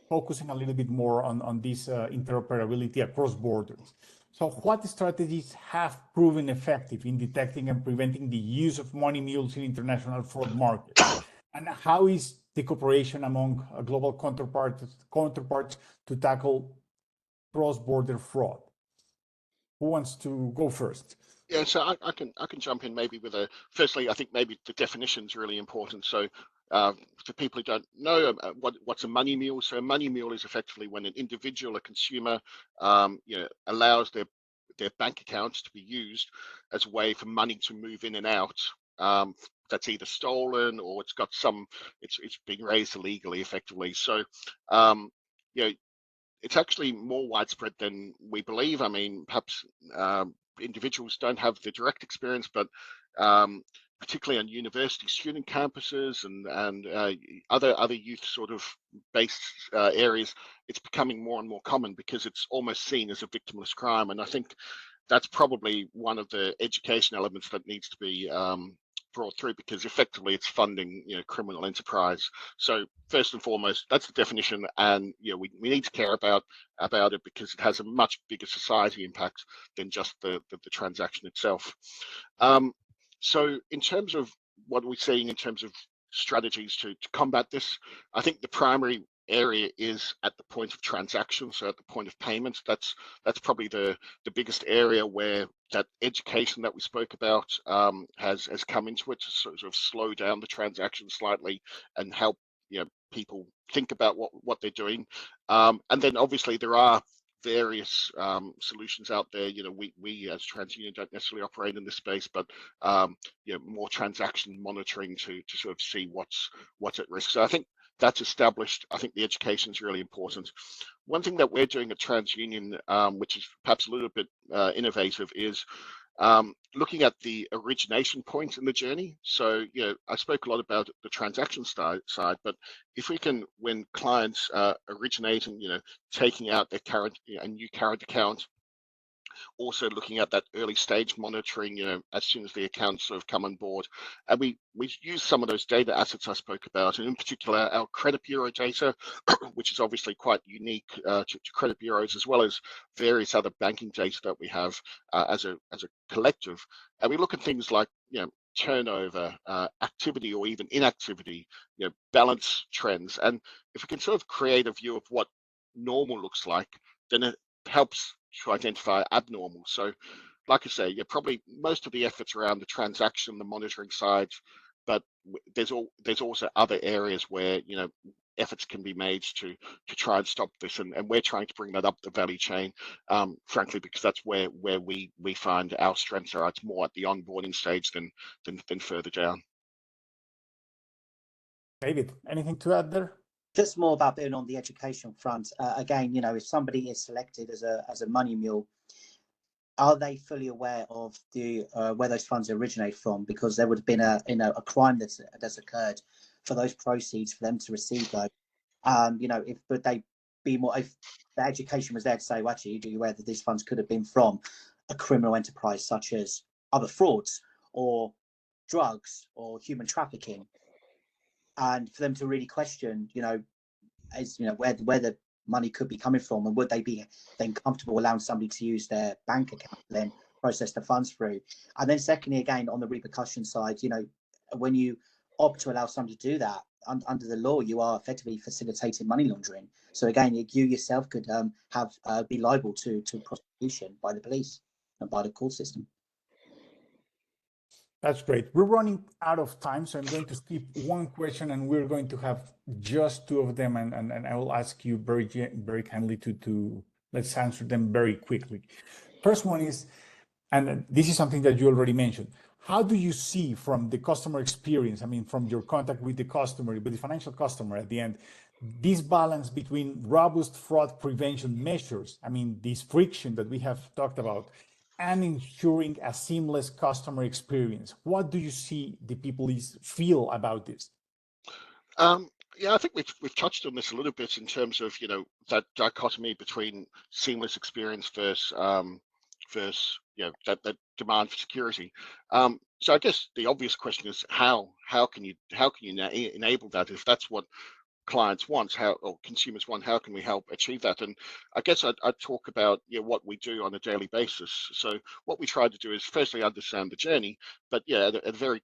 Speaker 1: focusing a little bit more on this interoperability across borders. So what strategies have proven effective in detecting and preventing the use of money mules in international fraud markets? And how is the cooperation among global counterparts to tackle cross-border fraud? Who wants to go first?
Speaker 2: Yeah, so I can jump in maybe with firstly, I think maybe the definition is really important. So for people who don't know what's a money mule, so a money mule is effectively when an individual, a consumer, allows their bank accounts to be used as a way for money to move in and out. That's either stolen or it's being raised illegally, effectively. So it's actually more widespread than we believe. I mean, perhaps individuals don't have the direct experience, but particularly on university student campuses and other youth sort of based areas, it's becoming more and more common because it's almost seen as a victimless crime. And I think that's probably one of the education elements that needs to be brought through, because effectively it's funding, criminal enterprise. So first and foremost, that's the definition, and we need to care about it, because it has a much bigger society impact than just the transaction itself. So in terms of what we're seeing in terms of strategies to combat this, I think the primary area is at the point of transaction, so at the point of payments. That's probably the biggest area where that education that we spoke about has come into it, to sort of slow down the transaction slightly and help people think about what they're doing. And then obviously there are various solutions out there. We as TransUnion don't necessarily operate in this space, but more transaction monitoring to sort of see what's at risk. So I think that's established. I think the education is really important. One thing that we're doing at TransUnion, which is perhaps a little bit innovative, is looking at the origination point in the journey. So, I spoke a lot about the transaction side, but if we can, when clients originate and, taking out their current, a new current account, also looking at that early stage monitoring, as soon as the accounts sort of come on board. And we use some of those data assets I spoke about, and in particular our credit bureau data, which is obviously quite unique to credit bureaus, as well as various other banking data that we have as a collective. And we look at things like, turnover, activity, or even inactivity, balance trends. And if we can sort of create a view of what normal looks like, then it helps to identify abnormal. So like I say, probably most of the efforts around the transaction, the monitoring side, but there's also other areas where efforts can be made to try and stop this, and we're trying to bring that up the value chain, frankly, because that's where we find our strengths are. It's more at the onboarding stage than further down.
Speaker 1: David, anything to add there?
Speaker 3: Just more about being on the education front. Again, if somebody is selected as a money mule, are they fully aware of the where those funds originate from? Because there would have been a crime that's occurred for those proceeds, for them to receive those. Would they be more, if the education was there to say, well, actually, are you aware that these funds could have been from a criminal enterprise, such as other frauds or drugs or human trafficking? And for them to really question, where the money could be coming from, and would they be then comfortable allowing somebody to use their bank account to then process the funds through? And then secondly, again, on the repercussion side, when you opt to allow somebody to do that, under the law, you are effectively facilitating money laundering. So again, you yourself could be liable to prosecution by the police and by the court system.
Speaker 1: That's great. We're running out of time, so I'm going to skip one question, and we're going to have just two of them, and I will ask you very kindly to let's answer them very quickly. First one is, and this is something that you already mentioned, how do you see from the customer experience, from your contact with the customer, with the financial customer at the end, this balance between robust fraud prevention measures, this friction that we have talked about, and ensuring a seamless customer experience? What do you see the people feel about this?
Speaker 2: Yeah, I think we've touched on this a little bit in terms of that dichotomy between seamless experience versus that demand for security. So I guess the obvious question is how can you enable that? If that's what clients want, or consumers want, how can we help achieve that? And I guess I'd talk about what we do on a daily basis. So what we try to do is firstly understand the journey, but at a very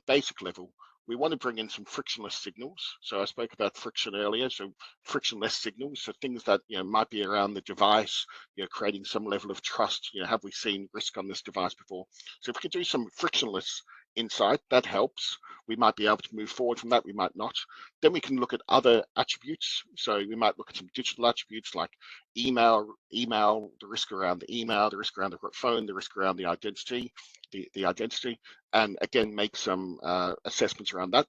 Speaker 2: basic level, we want to bring in some frictionless signals. So I spoke about friction earlier, so frictionless signals, so things that might be around the device, creating some level of trust. Have we seen risk on this device before? So if we could do some frictionless insight, that helps. We might be able to move forward from that, we might not. Then we can look at other attributes. So we might look at some digital attributes like email, the risk around the email, the risk around the phone, the risk around the identity, and again, make some assessments around that.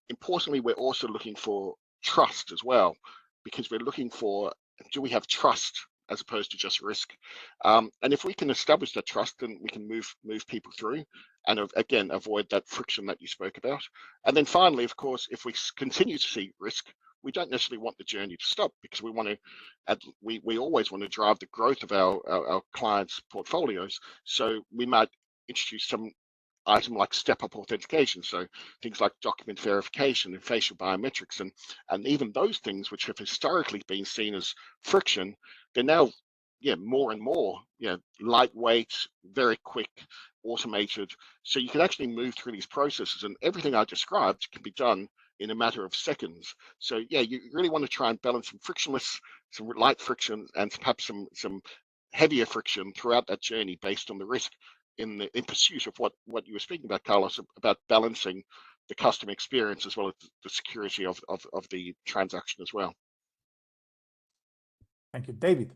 Speaker 2: Importantly, we're also looking for trust as well, because we're looking for, do we have trust as opposed to just risk? And if we can establish that trust, then we can move people through, and again, avoid that friction that you spoke about. And then finally, of course, if we continue to see risk, we don't necessarily want the journey to stop, because we want to, we always want to drive the growth of our clients' portfolios. So we might introduce some item like step-up authentication, so things like document verification and facial biometrics, and even those things which have historically been seen as friction, they're now more and more lightweight, very quick, automated, so you can actually move through these processes, and everything I described can be done in a matter of seconds. So you really want to try and balance some frictionless, some light friction, and perhaps some heavier friction throughout that journey based on the risk in pursuit of what you were speaking about, Carlos, about balancing the customer experience as well as the security of the transaction as well.
Speaker 1: Thank you, David.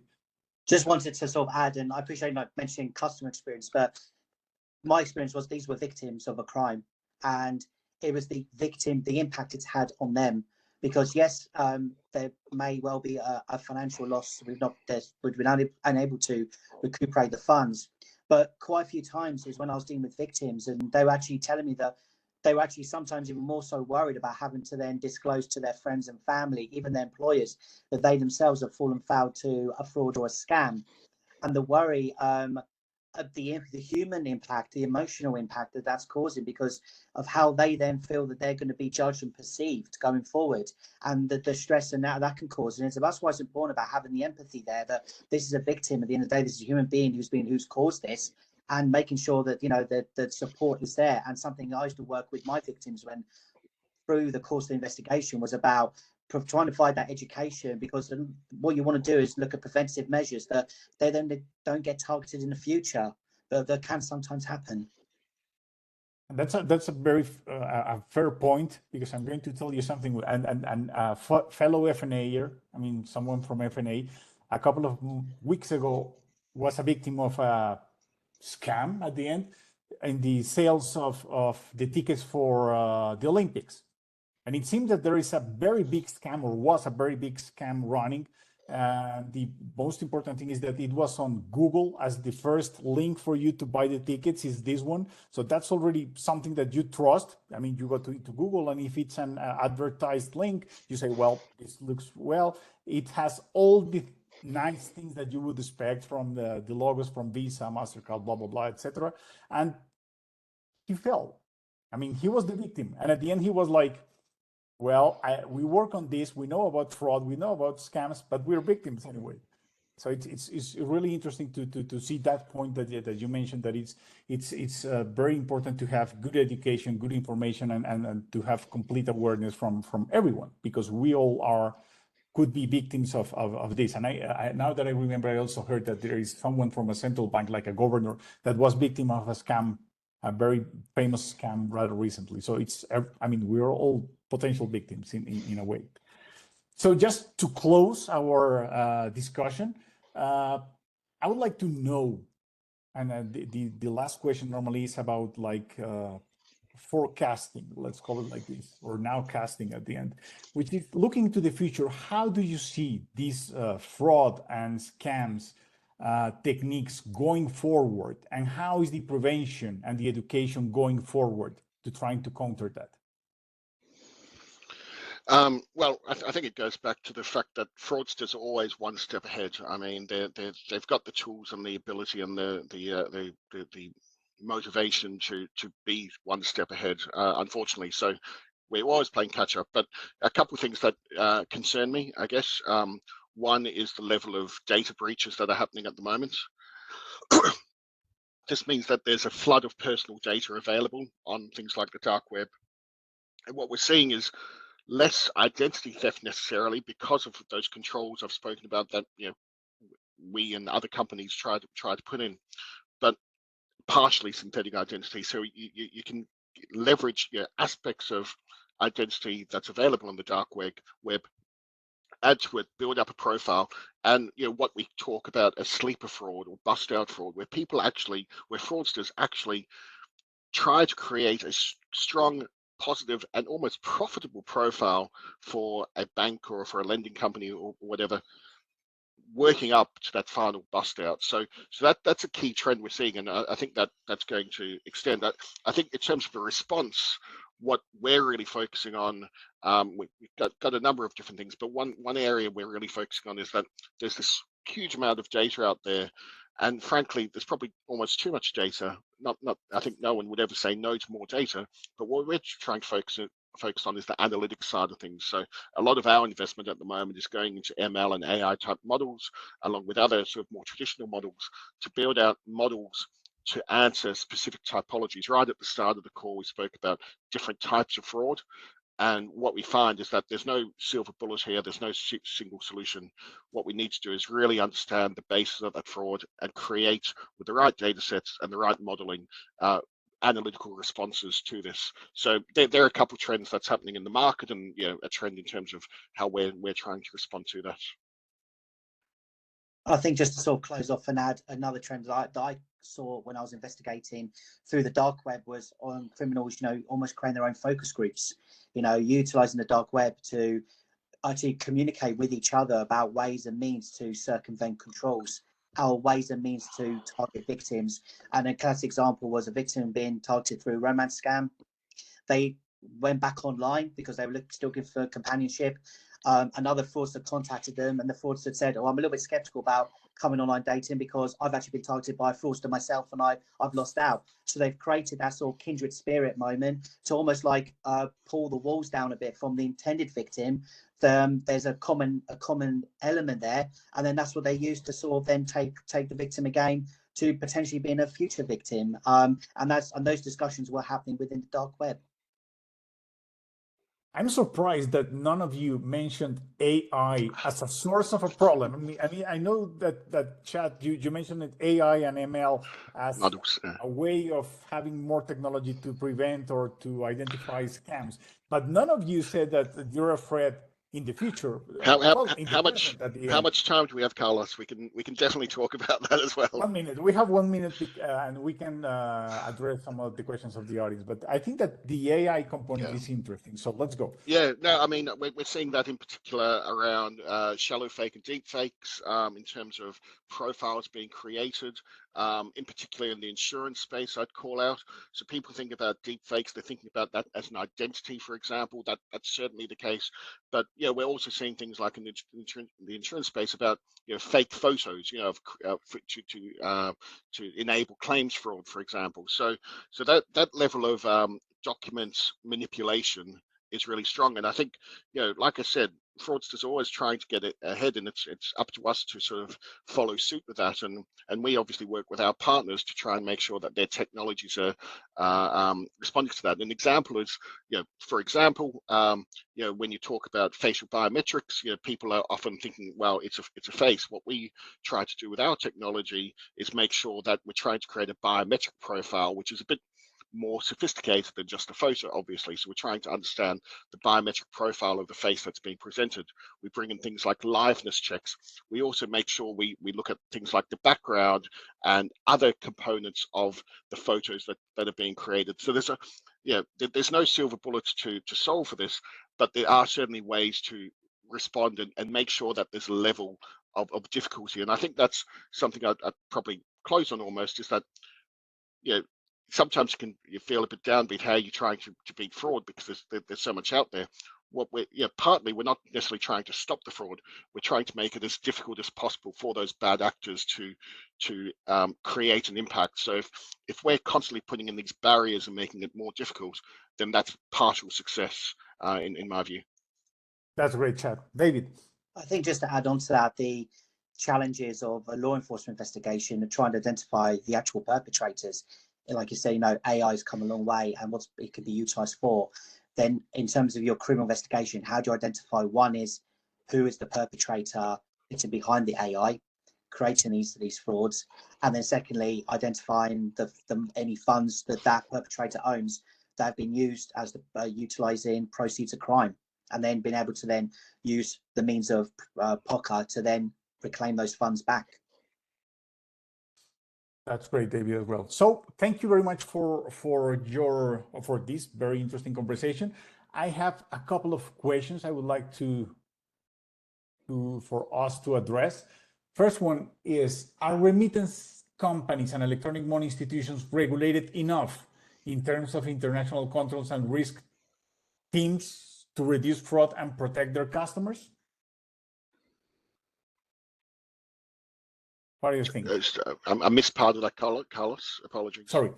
Speaker 3: Just wanted to sort of add, and I appreciate not mentioning customer experience, but my experience was these were victims of a crime, and it was the victim, the impact it's had on them. Because yes, there may well be a financial loss. We've been unable to recuperate the funds, but quite a few times is when I was dealing with victims, and they were actually telling me that they were actually sometimes even more so worried about having to then disclose to their friends and family, even their employers, that they themselves have fallen foul to a fraud or a scam. And the worry of the human impact, the emotional impact that that's causing, because of how they then feel that they're going to be judged and perceived going forward, and the stress and that can cause. And that's why it's important about having the empathy there, that this is a victim at the end of the day, this is a human being who's caused this, and making sure that that support is there. And something I used to work with my victims when through the course of the investigation was about trying to provide that education, because what you want to do is look at preventative measures that they then don't get targeted in the future, but that can sometimes happen.
Speaker 1: And that's a very a fair point, because I'm going to tell you something. And fellow FNAer, I mean, someone from FNA, a couple of weeks ago was a victim of a scam at the end in the sales of the tickets for the Olympics. And it seems that there is a very big scam, or was a very big scam running. The most important thing is that it was on Google as the first link for you to buy the tickets is this one. So that's already something that you trust. I mean, you go to Google, and if it's an advertised link, you say, well, this looks well. It has all the nice things that you would expect from the logos from Visa, MasterCard, blah, blah, blah, etc. And he fell. I mean, he was the victim. And at the end, he was like, well, we work on this. We know about fraud. We know about scams, but we're victims anyway. So it's really interesting to see that point that you mentioned, that it's very important to have good education, good information, and to have complete awareness from everyone, because we all could be victims of this. And I now that I remember, I also heard that there is someone from a central bank, like a governor, that was victim of a scam, a very famous scam rather recently. So I mean, we're all potential victims in a way. So just to close our discussion, I would like to know, and the last question normally is about like forecasting, let's call it like this, or nowcasting at the end, which is looking to the future. How do you see these fraud and scams techniques going forward, and how is the prevention and the education going forward to trying to counter that?
Speaker 2: Well, I think it goes back to the fact that fraudsters are always one step ahead. I mean, they've got the tools and the ability and the motivation to be one step ahead, unfortunately. So we're always playing catch up. But a couple of things that concern me, I guess. One is the level of data breaches that are happening at the moment. This means that there's a flood of personal data available on things like the dark web. And what we're seeing is less identity theft necessarily, because of those controls I've spoken about that we and other companies try to put in, but partially synthetic identity. So you can leverage aspects of identity that's available on the dark web, add to it, build up a profile, and what we talk about as sleeper fraud or bust out fraud, where fraudsters actually try to create a strong, positive, and almost profitable profile for a bank or for a lending company or whatever, working up to that final bust out. So that's a key trend we're seeing, and I think that's going to extend. I think in terms of a response, what we're really focusing on, we've got a number of different things, but one area we're really focusing on is that there's this huge amount of data out there, and frankly, there's probably almost too much data. I think no one would ever say no to more data, but what we're trying to focus on is the analytics side of things. So a lot of our investment at the moment is going into ML and AI type models, along with other sort of more traditional models, to build out models to answer specific typologies. Right at the start of the call, we spoke about different types of fraud. And what we find is that there's no silver bullet here. There's no single solution. What we need to do is really understand the basis of that fraud and create, with the right data sets and the right modeling, analytical responses to this. So there are a couple of trends that's happening in the market, and a trend in terms of how we're trying to respond to that.
Speaker 3: I think just to sort of close off and add another trend that I saw when I was investigating through the dark web was on criminals, almost creating their own focus groups, utilizing the dark web to actually communicate with each other about ways and means to circumvent controls, our ways and means to target victims. And a classic example was a victim being targeted through a romance scam. They went back online because they were still looking for companionship. Another fraudster contacted them, and the fraudster said, "Oh, I'm a little bit skeptical about coming online dating because I've actually been targeted by a fraudster myself, and I've lost out." So they've created that sort of kindred spirit moment to almost like pull the walls down a bit from the intended victim. There's a common element there, and then that's what they use to sort of then take the victim again to potentially being a future victim. And those discussions were happening within the dark web.
Speaker 1: I'm surprised that none of you mentioned AI as a source of a problem. I know that Chad, you mentioned that AI and ML as
Speaker 2: Models,
Speaker 1: a way of having more technology to prevent or to identify scams, but none of you said that you're afraid in the future.
Speaker 2: How much time do we have, Carlos? We can definitely talk about that as well.
Speaker 1: 1 minute. We have 1 minute, and we can address some of the questions of the audience. But I think that the AI component is interesting. So let's go.
Speaker 2: Yeah, no, I mean, we're seeing that in particular around shallow fake and deep fakes, in terms of profiles being created, in particular in the insurance space, I'd call out. So people think about deep fakes, they're thinking about that as an identity, for example. That's certainly the case. But we're also seeing things like in the insurance space about fake photos, to enable claims fraud, for example. So that level of documents manipulation is really strong. And I think, like I said, fraudsters are always trying to get it ahead, and it's up to us to sort of follow suit with that. And we obviously work with our partners to try and make sure that their technologies are responding to that. An example is, for example, when you talk about facial biometrics, people are often thinking, well, it's a face. What we try to do with our technology is make sure that we're trying to create a biometric profile, which is a bit more sophisticated than just a photo, obviously. So we're trying to understand the biometric profile of the face that's being presented. We bring in things like liveness checks. We also make sure we look at things like the background and other components of the photos that are being created. So there's no silver bullets to solve for this, but there are certainly ways to respond and make sure that there's a level of difficulty. And I think that's something I'd probably close on almost, is that sometimes you feel a bit downbeat how you're trying to beat fraud because there's so much out there. What partly we're not necessarily trying to stop the fraud. We're trying to make it as difficult as possible for those bad actors to create an impact. So if we're constantly putting in these barriers and making it more difficult, then that's partial success, in my view.
Speaker 1: That's great, Chad. David.
Speaker 3: I think just to add on to that, the challenges of a law enforcement investigation and trying to identify the actual perpetrators. Like you say, AI has come a long way, and what it could be utilized for. Then in terms of your criminal investigation, how do you identify, one is who is the perpetrator sitting behind the AI creating these frauds, and then secondly, identifying any funds that perpetrator owns that have been used as utilizing proceeds of crime, and then being able to then use the means of POCA to then reclaim those funds back.
Speaker 1: That's great, David, as well. So thank you very much for this very interesting conversation. I have a couple of questions I would like for us to address. First one is, are remittance companies and electronic money institutions regulated enough in terms of international controls and risk teams to reduce fraud and protect their customers? What do you think?
Speaker 2: I missed part of that, Carlos. Apologies.
Speaker 1: Sorry.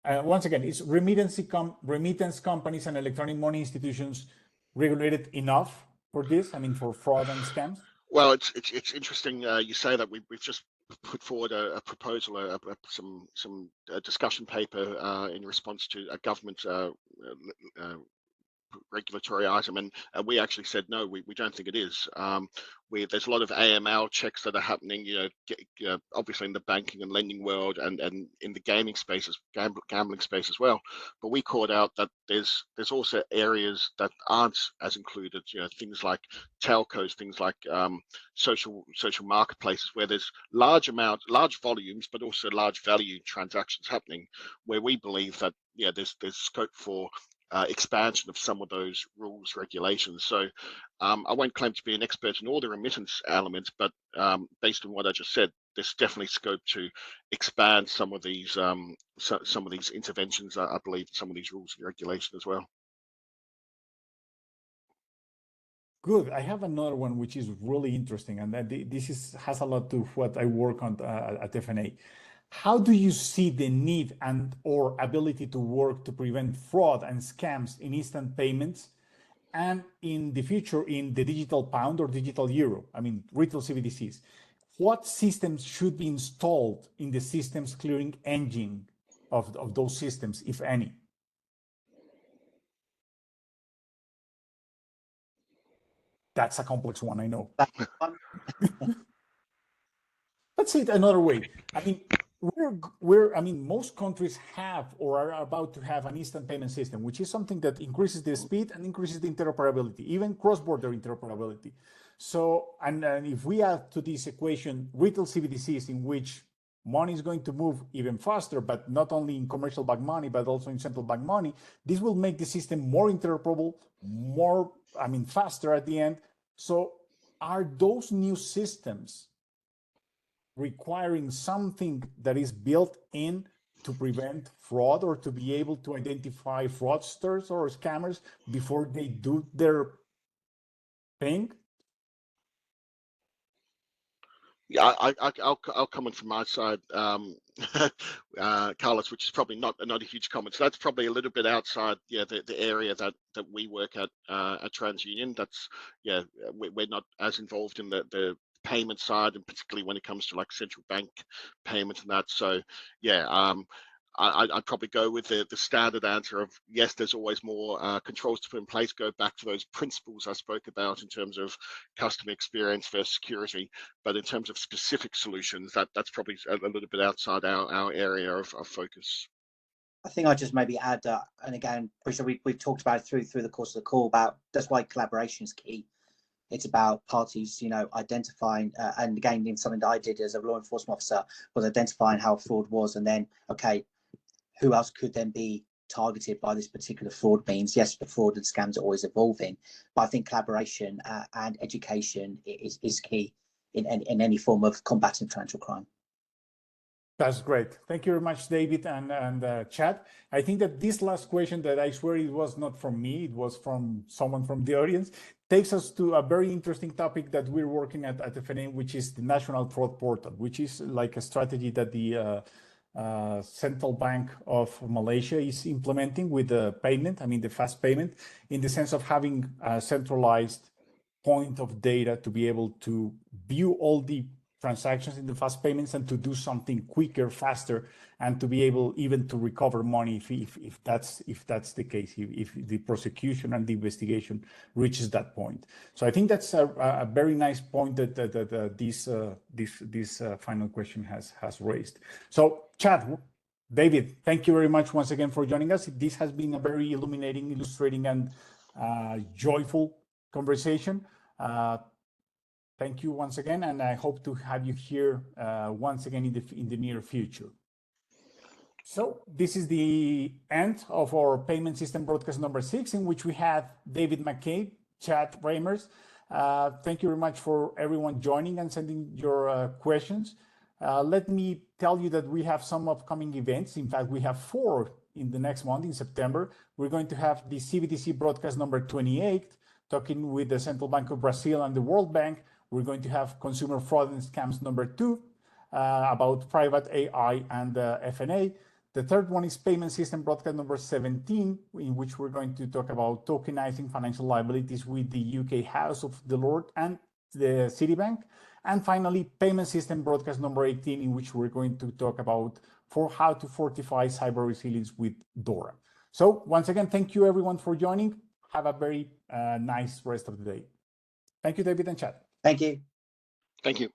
Speaker 1: Once again, is remittance companies and electronic money institutions regulated enough for this? I mean, for fraud and scams?
Speaker 2: Well, it's interesting you say that. We've just put forward a proposal, some discussion paper in response to a government regulatory item, and we actually said no, we don't think it is. There's a lot of AML checks that are happening, obviously in the banking and lending world, and in the gaming spaces, gambling space as well. But we called out that there's also areas that aren't as included, things like telcos, things like social marketplaces, where there's large volumes, but also large value transactions happening, where we believe that there's scope for expansion of some of those rules, regulations. So I won't claim to be an expert in all the remittance elements, but based on what I just said, there's definitely scope to expand some of these interventions, I believe, some of these rules and regulations as well.
Speaker 1: Good. I have another one which is really interesting, and this has a lot to what I work on at FNA. How do you see the need and or ability to work to prevent fraud and scams in instant payments and in the future in the digital pound or digital euro? I mean, retail CBDCs. What systems should be installed in the systems clearing engine of those systems, if any? That's a complex one, I know. Let's say it another way. I mean, most countries have or are about to have an instant payment system, which is something that increases the speed and increases the interoperability, even cross-border interoperability. So, and if we add to this equation retail CBDCs in which money is going to move even faster, but not only in commercial bank money, but also in central bank money, this will make the system more interoperable, faster at the end. So are those new systems requiring something that is built in to prevent fraud or to be able to identify fraudsters or scammers before they do their thing?
Speaker 2: Yeah, I'll comment from my side, Carlos, which is probably not a huge comment. So that's probably a little bit outside, the area that we work at TransUnion. That's we're not as involved in the payment side, and particularly when it comes to like central bank payments and that. So I'd probably go with the standard answer of yes, there's always more controls to put in place, go back to those principles I spoke about in terms of customer experience versus security. But in terms of specific solutions, that's probably a little bit outside our area of focus.
Speaker 3: I think I'll just maybe add, and again, we've talked about it through the course of the call, about that's why collaboration is key. It's about parties, identifying, and again, something that I did as a law enforcement officer was identifying how fraud was, and then, okay, who else could then be targeted by this particular fraud means? Yes, the fraud and scams are always evolving, but I think collaboration and education is key in any form of combating financial crime.
Speaker 1: That's great. Thank you very much, David and Chad. I think that this last question that I swear it was not from me, it was from someone from the audience, takes us to a very interesting topic that we're working at FNA, which is the National Fraud Portal, which is like a strategy that the Central Bank of Malaysia is implementing with the payment, the fast payment, in the sense of having a centralized point of data to be able to view all the transactions in the fast payments and to do something quicker, faster, and to be able even to recover money if that's the case, if the prosecution and the investigation reaches that point. So I think that's a very nice point that this final question has raised. So Chad, David, thank you very much once again for joining us. This has been a very illuminating, illustrating, and joyful conversation. Thank you once again, and I hope to have you here once again in the near future. So this is the end of our payment system broadcast number 6, in which we had David McKay, Chad Reimers. Thank you very much for everyone joining and sending your questions. Let me tell you that we have some upcoming events. In fact, we have 4 in the next month, in September, we're going to have the CBDC broadcast number 28, talking with the Central Bank of Brazil and the World Bank. We're going to have consumer fraud and scams number 2, about private AI and FNA. The third one is payment system broadcast number 17, in which we're going to talk about tokenizing financial liabilities with the UK House of the Lord and the Citibank. And finally, payment system broadcast number 18, in which we're going to talk about how to fortify cyber resilience with DORA. So once again, thank you everyone for joining. Have a very nice rest of the day. Thank you, David and Chad.
Speaker 3: Thank you.
Speaker 2: Thank you.